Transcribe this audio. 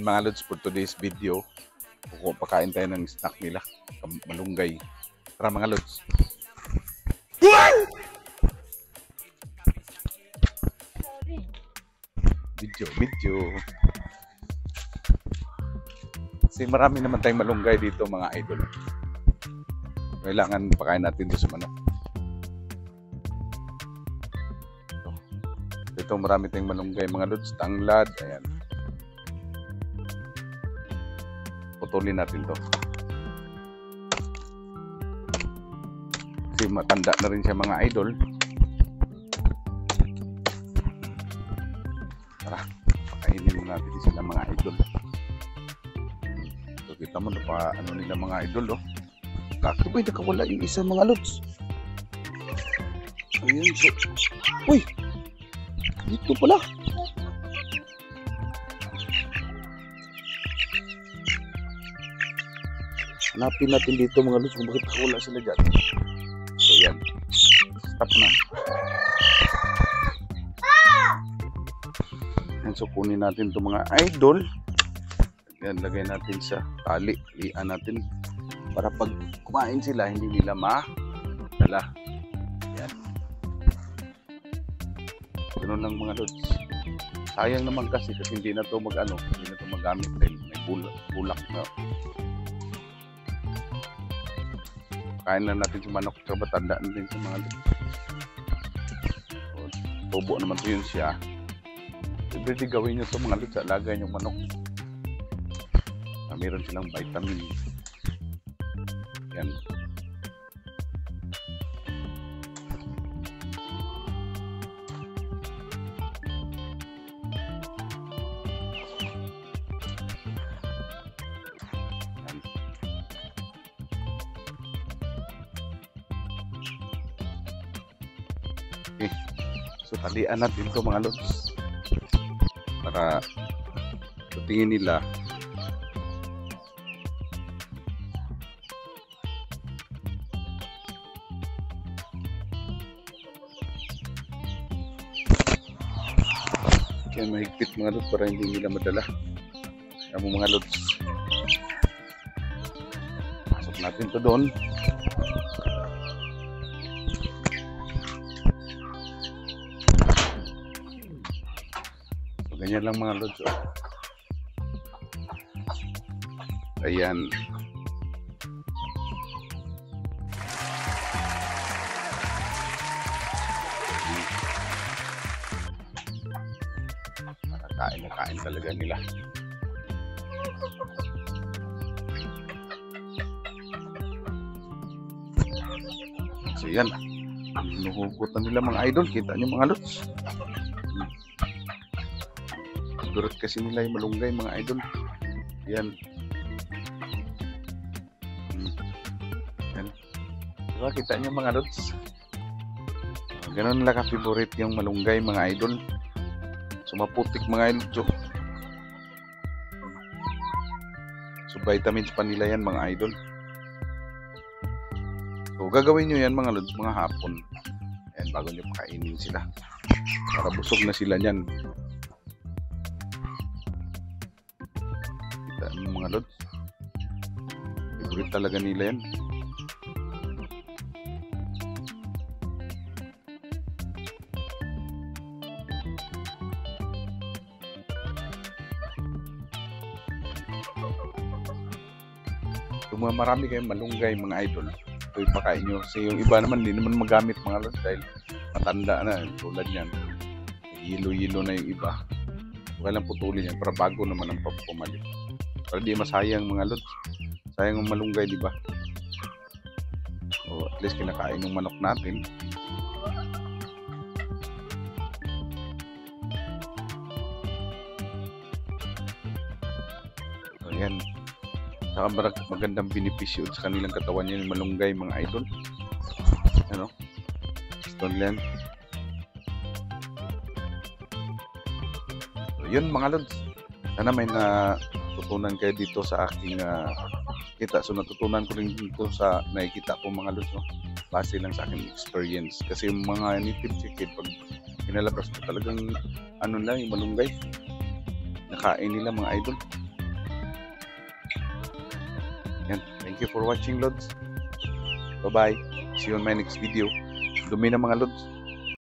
mga lods, for today's video, pakain tayo ng snack nila, malunggay. Tara mga lods. Video. Kasi marami naman tayong malunggay dito mga idol. Kailangan pakain natin doon sa manok. Ito marami tayong malunggay mga lods, tanglad, ayan. Putulin natin to. Kasi matanda na rin siya mga idol. Tara, pakainin mo natin sila mga idol. So, kita mo na pa ano nila mga idol, oh. Kakto ba nakawala yung isa mga lods? Ayun, so. Uy! Dito pala. Hanapin natin dito mga lods kung bakit nakawala sila dyan. So yan. Stop na. Yan, so kunin natin itong mga idol. Yan, lagay natin sa tali. Lian natin. Para pag kumain sila, hindi nila madala. Yan. Ganun lang mga lods. Sayang naman kasi hindi na ito hindi na ito magamit dahil may bulak na. Kain lang natin si manok sa batanda natin sa mga lods. Tubo naman ito yun siya. Pwede gawin nyo ito mga lods, alagay yung manok. Meron silang vitamin. Yan. Okay. So talian natin ito mga lods para sa tingin nila kaya mahigpit mga lods para hindi nila madala. Kaya mo mga lods, pasok natin to doon. Ganyan lang mga lods, oh. Ayan. Kain talaga nila. So yan. Nuhugot na nila mga idol. Kita nyo mga lods. Durot kasi nila yung malunggay mga idol. Yan. Yan. Diba kita nyo mga lods? Ganun lang ka-favorite yung malunggay mga idol. So maputik mga idol. So vitamins pa nila yan mga idol. So gagawin nyo yan mga lods mga hapon. Ayan, bago nyo pakainin sila. Para busog na sila yan. Kita nyo mga lods. Favorite talaga nila yan. Marami kayong malunggay mga idol. Ito ipakain nyo. Kasi yung iba naman hindi naman magamit mga lods dahil matanda na. Tulad yan. Yilo-yilo na yung iba. Huwag lang putulin yan para bago naman ang pumalit. Para di masayang mga lods. Sayang ang malunggay, di ba? So at least kinakain ng manok natin. So yan. Saka magandang benepisyo sa kanilang katawan yan yung malunggay mga idol. Ano? Stone land. So, yun mga lods. Sana may natutunan kayo dito sa aking kita. So natutunan ko rin dito sa nakikita ko mga lods. No? Base lang sa aking experience. Kasi yung mga native chicken pag pinalabas ko talagang ano lang yung malunggay. Nakain nila mga idol. Yan. Thank you for watching, Lods. Bye-bye. See you on my next video. Dumi na mga Lods.